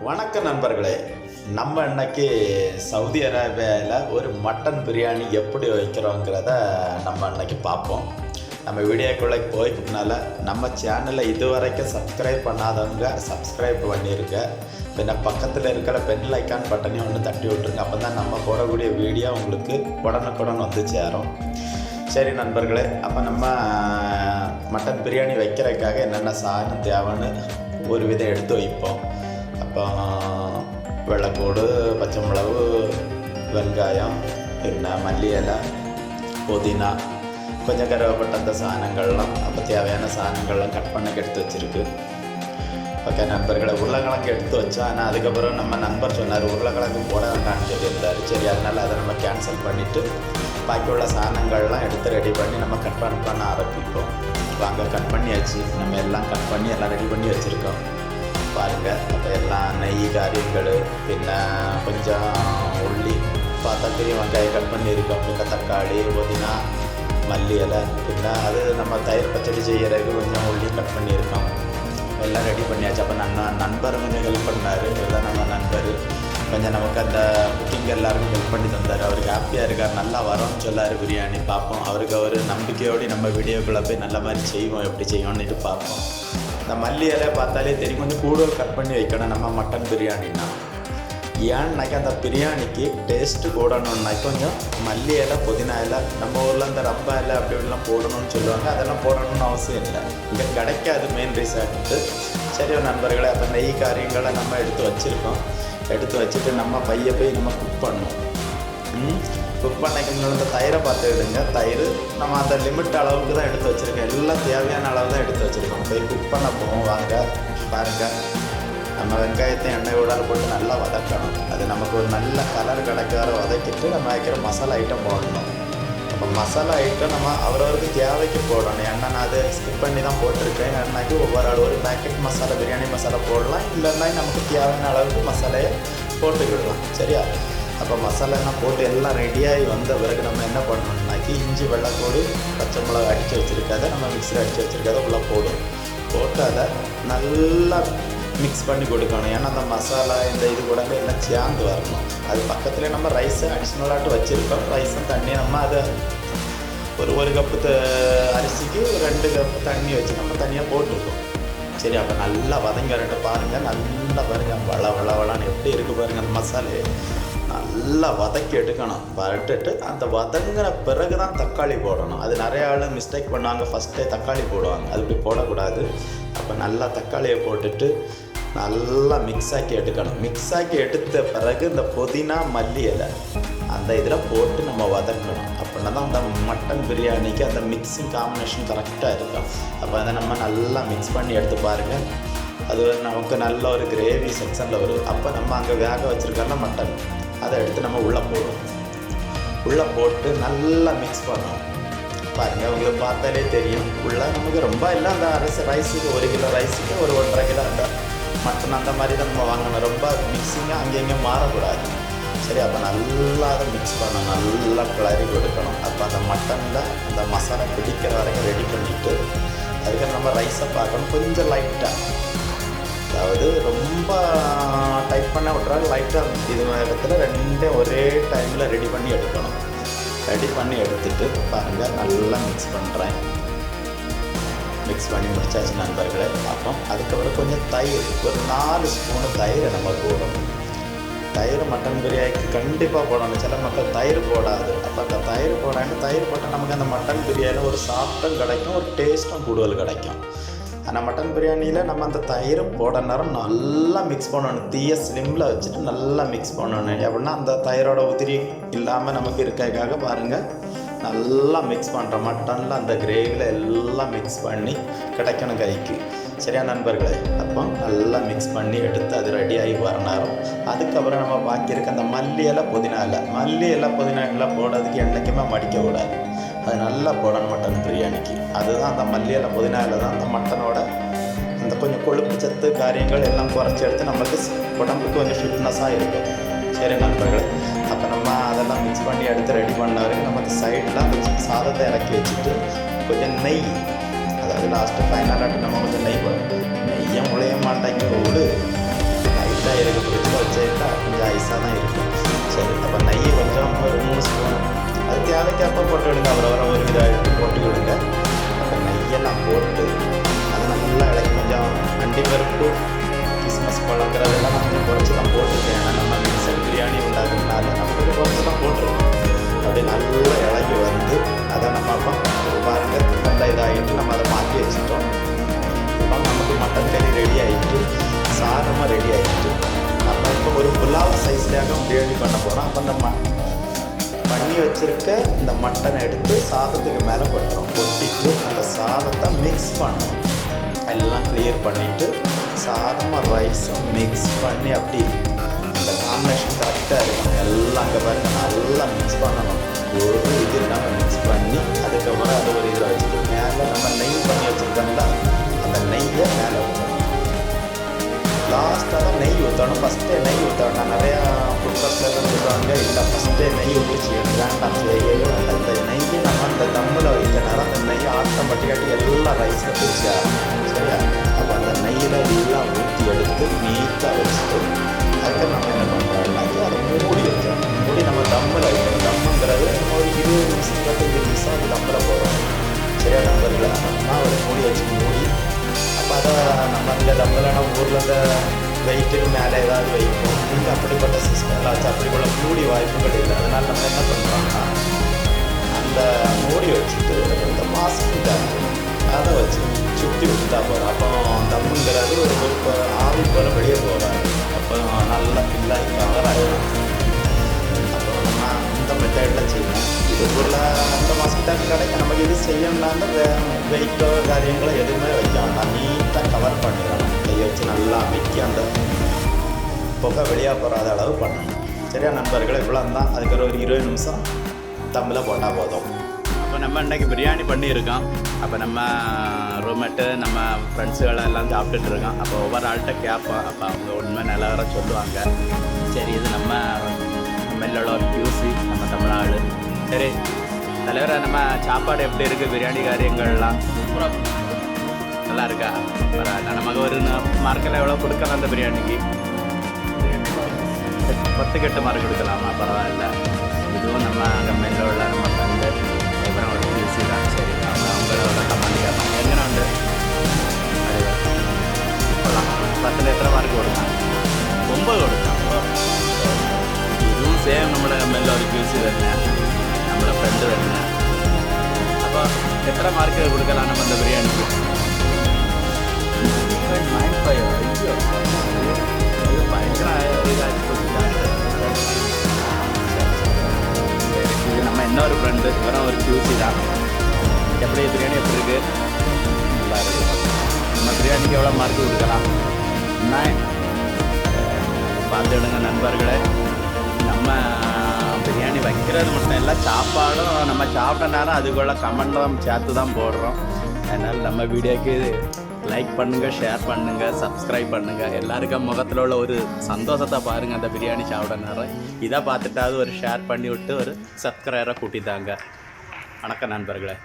வணக்கம் நண்பர்களே. நம்ம இன்னைக்கு சவுதி அரேபியாவில் ஒரு மட்டன் பிரியாணி எப்படி வைக்கிறோங்கிறத நம்ம இன்னைக்கு பார்ப்போம். நம்ம வீடியோக்குள்ளே போய்க்குனால நம்ம சேனலை இதுவரைக்கும் சப்ஸ்கிரைப் பண்ணாதவங்க சப்ஸ்கிரைப் பண்ணியிருக்க. பின்ன பக்கத்தில் இருக்கிற பெல் ஐக்கான் பட்டனையும் ஒன்று தட்டி விட்டுருங்க. அப்போ தான் நம்ம போடக்கூடிய வீடியோ உங்களுக்கு உடனுக்குடன் வந்து சேரும். சரி நண்பர்களே, அப்போ நம்ம மட்டன் பிரியாணி வைக்கிறதுக்காக என்னென்ன சாதனம் தேவைன்னு ஒரு விதம் எடுத்து வைப்போம். அப்போ வெள்ளைப்பூடு, பச்சை மிளகு, வெங்காயம், பின்ன மல்லி இலை, புதினா, கொஞ்சம் கருவேப்பிலை, அந்த சாதனங்கள்லாம் அப்போ தேவையான சாதனங்கள்லாம் கட் பண்ணி எடுத்து வச்சுருக்கு. ஓகே நண்பர்களை, உருளைக்கிழங்கு எடுத்து வச்சோம். ஆனால் அதுக்கப்புறம் நம்ம நண்பர் சொன்னார் உருளைக்கிழங்கு போட வேண்டாம்னு சொல்லியிருந்தார். சரி, அதனால் அதை நம்ம கேன்சல் பண்ணிவிட்டு பாக்கி உள்ள சாதனங்கள்லாம் எடுத்து ரெடி பண்ணி நம்ம கட் பண்ண ஆரம்பிப்போம். வாங்க, கட் பண்ணியாச்சு. நம்ம எல்லாம் கட் பண்ணி எல்லாம் ரெடி பண்ணி வச்சுருக்கோம் பாருங்கள். அப்போ எல்லாம் நெய், காரியங்கள், பின்ன கொஞ்சம் உள்ளி, பார்த்தா பெரிய வெங்காயம் கட் பண்ணியிருக்கோம். பின்ன தக்காளி, புதினா, மல்லி இலை, பின்ன அது நம்ம தயிர் பச்சடி செய்கிறதுக்கு கொஞ்சம் உள்ளி கட் பண்ணியிருக்கோம். எல்லாம் ரெடி பண்ணியாச்சு. அப்போ நண்பர் கொஞ்சம் ஹெல்ப் பண்ணார். இதுதான் நம்ம நண்பர் கொஞ்சம் நமக்கு அந்த குக்கிங் எல்லாருக்கும் ஹெல்ப் பண்ணி தந்தார். அவருக்கு ஹாப்பியாக இருக்கார். நல்லா வரும்னு சொல்லார் பிரியாணி. பார்ப்போம், அவருக்கு ஒரு நம்பிக்கையோடு நம்ம வீடியோக்குள்ளே போய் நல்ல மாதிரி செய்வோம். எப்படி செய்வோம்னுட்டு பார்ப்போம். இந்த மல்லி இலை பார்த்தாலே தெரியும், கொஞ்சம் கூடுதல் கட் பண்ணி வைக்கணும் நம்ம மட்டன் பிரியாணின்னா. ஏன்னாக்கி அந்த பிரியாணிக்கு டேஸ்ட்டு போடணுன்னாக்கி கொஞ்சம் மல்லி இலை, புதினா இலை, நம்ம ஊரில் அந்த ரப்பா இலை அப்படி இப்படிலாம் போடணும்னு சொல்லுவாங்க. அதெல்லாம் போடணும்னு அவசியம் இல்லை, இங்கே கிடைக்காது மெயின் ரீசன்ட்டு. சரி நண்பர்களே, அப்போ நெய் காரியங்களை நம்ம எடுத்து வச்சுருக்கோம். எடுத்து வச்சுட்டு நம்ம பையை போய் நம்ம குக் பண்ணணும். குக் பண்ணிக்கணும். இந்த தயிரை பார்த்துக்கிடுங்க. தயிர் நம்ம அந்த லிமிட் அளவுக்கு தான் எடுத்து வச்சுருக்கோம். எல்லாம் தேவையான அளவு தான் எடுத்து வச்சுருக்கோம். போய் குக் பண்ண போவோம். வாங்க பாருங்கள். நம்ம வெங்காயத்தையும் எண்ணெய் விடால் போட்டு நல்லா வதக்கணும். அது நமக்கு ஒரு நல்ல கலர் கிடைக்காத வதக்கிட்டு நம்ம வைக்கிற மசாலா ஐட்டம் போடணும். அப்போ மசாலா ஐட்டம் நம்ம அவரவருக்கு தேவைக்கு போடணும். ஏன்னா நான் அதை ஸ்கிப் பண்ணி தான் போட்டிருக்கேன். ஏன்னாக்கி ஒவ்வொரு ஆள் ஒரு பேக்கெட் மசாலா, பிரியாணி மசாலா போடலாம். இல்லைன்னா நமக்கு தேவையான அளவுக்கு மசாலையை போட்டுக்கிடலாம். சரியா? அப்போ மசாலாலாம் போட்டு எல்லாம் ரெடியாகி வந்த பிறகு நம்ம என்ன பண்ணணும்னாக்கி இஞ்சி, வெள்ளைப்பூடு, பச்சை மிளகா அடித்து வச்சுருக்காத நம்ம மிக்ஸில் அடித்து வச்சுருக்காத உள்ளே போட்டு அதை நல்லா மிக்ஸ் பண்ணி கொடுக்கணும். ஏன்னா அந்த மசாலா இந்த இது கூட எல்லாம் சேர்ந்து வரணும். அது பக்கத்துலேயே நம்ம ரைஸை அடிஷ்னலாட்டு வச்சுருக்கோம். ரைஸும் தண்ணியை நம்ம அதை ஒரு கப்பு அரிசிக்கு 2 கப்பு தண்ணி வச்சு நம்ம தனியாக போட்டிருக்கோம். சரி, அப்போ நல்லா வதங்கிட்டு பாருங்கள். நல்லா பாருங்கள், வளன்னு எப்படி இருக்குது பாருங்கள். அந்த மசாலையை நல்லா வதக்கி எடுக்கணும். வதக்கிட்டு அந்த வதங்கின பிறகு தான் தக்காளி போடணும். அது நிறைய ஆள் மிஸ்டேக் பண்ணுவாங்க, ஃபஸ்ட்டே தக்காளி போடுவாங்க. அது இப்படி போடக்கூடாது. அப்போ நல்லா தக்காளியை போட்டுட்டு நல்லா மிக்ஸ் ஆக்கி எடுக்கணும். மிக்ஸ் ஆக்கி எடுத்த பிறகு இந்த புதினா, மல்லி இலை அந்த இதில் போட்டு நம்ம வதக்கணும். அப்படின்னா தான் அந்த மட்டன் பிரியாணிக்கு அந்த மிக்ஸிங் காம்பினேஷன் கரெக்டாக இருக்கும். அப்போ அதை நம்ம நல்லா மிக்ஸ் பண்ணி எடுத்து பாருங்கள். அது நமக்கு நல்ல ஒரு கிரேவி செக்ஷனில் வரும். அப்போ நம்ம அங்கே வேக வச்சுருக்கோம்னா மட்டன், அதை எடுத்து நம்ம உள்ளே போடுவோம். உள்ளே போட்டு நல்லா மிக்ஸ் பண்ணுவோம். பாருங்கள், உங்களுக்கு பார்த்தாலே தெரியும். உள்ளே நமக்கு ரொம்ப இல்லை, அந்த ரைஸுக்கு 1 கிலோ ரைஸுக்கு ஒரு 1.5 கிலோ அந்த மட்டன் அந்த மாதிரி தான் நம்ம வாங்கணும். ரொம்ப மிக்ஸிங்காக அங்கே இங்கே மாறக்கூடாது. சரி, அப்போ நல்லா அதை மிக்ஸ் பண்ணணும். நல்லா கிளறி கொடுக்கணும். அப்போ அந்த மட்டனில் அந்த மசாலா பிடிக்கிற வரைக்கும் ரெடி பண்ணிவிட்டு அதுக்கு நம்ம ரைஸை பார்க்கணும். கொஞ்சம் லைட்டாக, அதாவது ரொம்ப டைட் பண்ண விட்றாங்க, லைட்டாக இது இடத்துல 2 ஒரே டைமில் ரெடி பண்ணி எடுக்கணும். ரெடி பண்ணி எடுத்துகிட்டு பாருங்கள், நல்லா மிக்ஸ் பண்ணுறேன். மிக்ஸ் பண்ணி முடிச்சாச்சு நண்பர்களே. பார்ப்போம். அதுக்கப்புறம் கொஞ்சம் தயிர், ஒரு 4 ஸ்பூனு தயிரை நம்ம போடணும். தயிர் மட்டன் பிரியாணிக்கு கண்டிப்பாக போடணும். சில மக்கள் தயிர் போடாது. அப்போ அந்த தயிர் போட்டால் நமக்கு அந்த மட்டன் பிரியாணி ஒரு சாஃப்டும் கிடைக்கும், ஒரு டேஸ்ட்டும் கூடுதல் கிடைக்கும். ஆனால் மட்டன் பிரியாணியில் நம்ம அந்த தயிர் போட நேரம் நல்லா மிக்ஸ் பண்ணணும். தீயை ஸ்லிம்மில் வச்சுட்டு நல்லா மிக்ஸ் பண்ணணும். எப்படின்னா அந்த தயிரோட உதிரி இல்லாமல் நமக்கு இருக்கிறதுக்காக பாருங்கள், நல்லா மிக்ஸ் பண்ணுறோம். மட்டனில் அந்த கிரேவியில் எல்லாம் மிக்ஸ் பண்ணி கிடைக்கணும் கைக்கு. சரியா நண்பர்களே? அப்போ நல்லா மிக்ஸ் பண்ணி எடுத்து அது ரெடியாகி வர நேரம். அதுக்கப்புறம் நம்ம பாக்கி இருக்க அந்த மல்லி இலை, புதினா இலை போடுறதுக்கு என்றைக்குமே மடிக்கக்கூடாது. அது நல்லா போடணும் மட்டன் பிரியாணிக்கு. அதுதான் அந்த மல்லி இலை, புதினா இலை தான் அந்த மட்டனோட அந்த கொஞ்சம் கொழுப்பு சத்து காரியங்கள் எல்லாம் குறைச்சி எடுத்து நம்மளுக்கு உடம்புக்கு கொஞ்சம் ஃபிட்னஸாக இருக்கும். சரி நண்பர்களே, அப்போ நம்ம அதெல்லாம் மிக்ஸ் பண்ணி எடுத்து ரெடி பண்ண வரைக்கும் நமக்கு சைடில் சாதத்தை இறக்கி வச்சுட்டு கொஞ்சம் நெய், அதாவது லாஸ்ட்டு ஃபைனலாகிட்டு நம்ம கொஞ்சம் நெய் போடணும். நெய்யும் முளைய மாட்டேங்க விடு, லைட்டாக வச்சுட்டா கொஞ்சம் ஐஸாக தான் இருக்கும். சரி, அப்போ நெய் கொஞ்சம் ஒரு 3 ஸ்பூன், அது தேவைக்கப்போ போட்டு விடுங்க. வர ஒரு இதாகிட்டு போட்டு விடுங்க. அப்போ நெய்யெல்லாம் போட்டு அது நல்லா இலக்கி கொஞ்சம் அண்டிப்பருப்பு கிஸ்மஸ் பழங்கிறதெல்லாம் நான் கொஞ்சம் குறைச்சி தான் போட்டிருக்கேன். ஏன்னா நம்ம மிக்சர் பிரியாணி உண்டாக்குறதுனால நம்ம கொஞ்சம் குறைச்சி தான் போட்டிருக்கோம். அப்படி நல்லா இலகி வந்து அதை நம்ம அப்போ பாருங்கள் நல்லா இதாகிட்டு நம்ம அதை மாற்றி வச்சுட்டோம். இப்போ நமக்கு மட்டன் கறி ரெடி ஆகிட்டு, சாதமாக ரெடி ஆகிட்டு, நம்ம இப்போ ஒரு புலாவ் சைஸ்லேயாக பிரியாணி பண்ண போகிறோம். அப்போ நம்ம பண்ணி வச்சுருக்க இந்த மட்டனை எடுத்து சாதத்துக்கு மேலே கொட்டுறோம். கொட்டிட்டு அந்த சாதத்தை மிக்ஸ் பண்ணணும். எல்லாம் கிளியர் பண்ணிவிட்டு சாதமாக ரைஸும் மிக்ஸ் பண்ணி அப்படி இந்த காம்பினேஷன் கரெக்டாக இருக்கணும். எல்லாம் அங்கே பாருங்க நல்லா மிக்ஸ் பண்ணணும். ஒரு இது நம்ம மிக்ஸ் பண்ணி அதுக்கப்புறம் அது ஒரு இதில் வச்சுட்டு மேலே நம்ம நெய் பண்ணி வச்சுருக்கோம்ல, அந்த நெய்யை மேலே ஊற்றணும். லாஸ்ட்டாக தான் நெய் ஊற்றணும். ஃபஸ்ட்டே நெய் ஊற்றணும். நான் நிறையா குக்கர்ஸில் சொல்லுவாங்க, இல்லை ஃபஸ்ட்டே நெய் ஊற்றிச்சு வேண்டாம் செய்யவே வேண்டாம். இந்த நெய்யை நம்ம அந்த தம்மில் வைக்கிறனால அந்த நெய் ஆட்டோமேட்டிக்காட்டி எல்லா ரைஸில் பிடிச்சா சரியா. அப்போ அந்த நெய்யில் எல்லாம் ஊற்றி எடுத்து நீட்டாக வச்சுட்டு அதுக்கு நம்ம என்ன பண்ணுறோம்னாக்கி அதை மூடி வைக்கிறோம். மூடி நம்ம தம்மில் வைக்கிறோம். தம்முங்கிறது நம்ம ஒரு 20 நிமிஷம் 25 நிமிஷம் அது தம்மில் போகிறோம் சரியா. நம்பரில் நம்ம ஒரு மூடி வச்சு மூடி அப்போ அதை நம்ம இந்த தம்மில் நம்ம ஊரில் இந்த வெயிட்டுக்கு மேலே ஏதாவது வைப்போம். நீங்கள் அப்படிப்பட்ட சிஸ்டம்லாம் வச்சு அப்படிப்பட்ட மூடி வாய்ப்புகள் இல்லை. அதனால் நம்ம என்ன பண்ணுறோம்னா அந்த மூடி வச்சுட்டு இந்த மாஸ்க் அதை வச்சு சுற்றி விட்டுட்டா போகிறோம். அப்போ தம்முங்கிறது ஒரு ஆவி போல் வெளியே போகிறாரு. அப்போ நல்லா ஃபில்லாகி கவர் ஆகிடும். அப்போ நம்ம இந்த மெத்தடில் செய்யணும். இதுக்குள்ள அந்த மாஸ்க் டேங்க் கிடைக்க நமக்கு இது செய்யணும்னா வெயிட்டோ காரியங்களோ எதுவுமே வைக்க வேண்டாம். நீட்டாக கவர் பண்ணிடணும். கையை வச்சு நல்லா அமைக்கி அந்த புகை வெளியாக போகாத அளவு பண்ணணும் சரியா நண்பர்களே. இவ்வளோ தான். அதுக்கு ஒரு 20 நிமிஷம் தம்மில் போட்டால் போதும். அப்போ நம்ம இன்றைக்கி பிரியாணி பண்ணியிருக்கோம். அப்போ நம்ம ரூம்மேட்டு நம்ம ஃப்ரெண்ட்ஸுகளெல்லாம் சாப்பிட்டுட்டு இருக்கோம். அப்போ ஒவ்வொரு ஆள்கிட்ட கேட்போம். அப்போ அவங்க உண்மை நிலவர சொல்லுவாங்க. சரி, இது நம்ம நம்மளோட ஒரு QC நம்ம தமிழ். சரி தலைவரை, நம்ம சாப்பாடு எப்படி இருக்குது? பிரியாணி காரியங்கள்லாம் நல்லா இருக்கா? பரவாயில்ல. நமக்கு ஒரு மார்க்கில் எவ்வளோ கொடுக்கலாம் அந்த பிரியாணிக்கு? 10க்கு 8 மார்க் கொடுக்கலாமா? பரவாயில்ல. இதுவும் நம்ம கம்பெனியில் உள்ள நம்ம ஃப்ரெண்டு அப்புறம் ஒரு QC தான். சரி, அவங்களோட கமெண்ட் கேட்பாங்க எங்கே உண்டு சொல்லலாம். 10ல் எத்தனை மார்க் கொடுக்கலாம்? 9 கொடுக்கலாம். இதுவும் சேம் நம்மளோட கம்பெனியில் ஒரு QC தானே, நம்மளோட ஃப்ரெண்டு தானே. அப்போ எத்தனை மார்க்கு கொடுக்கலாம் நம்ம அந்த பிரியாணிக்கு? 9.95. ஐயோ, இது பயங்கர இதாகிட்டு. இது நம்ம இன்னொரு ஃப்ரெண்டு, இவரும் ஒரு QC தான். எப்படி பிரியாணி எப்படி இருக்குது? நல்லா இருக்குது. நம்ம பிரியாணிக்கு எவ்வளோ மார்க் கொடுக்கலாம்? 9. பார்த்து விடுங்க நண்பர்களே. நம்ம பிரியாணி வைக்கிறது மட்டும் இல்லை, சாப்பாடும் நம்ம சாப்பிட்ட நேரம் அதுக்குள்ள கமெண்ட்டும் சேர்த்து தான் போடுறோம். அதனால் நம்ம வீடியோக்கு லைக் பண்ணுங்கள், ஷேர் பண்ணுங்கள், சப்ஸ்கிரைப் பண்ணுங்கள். எல்லாருக்கும் முகத்தில் உள்ள ஒரு சந்தோஷத்தை பாருங்கள். அந்த பிரியாணி சாப்பிட நேரம் இதை பார்த்துட்டாவது ஒரு ஷேர் பண்ணி விட்டு ஒரு சப்ஸ்கிரைபரை கூட்டித்தாங்க. வணக்கம் நண்பர்களே.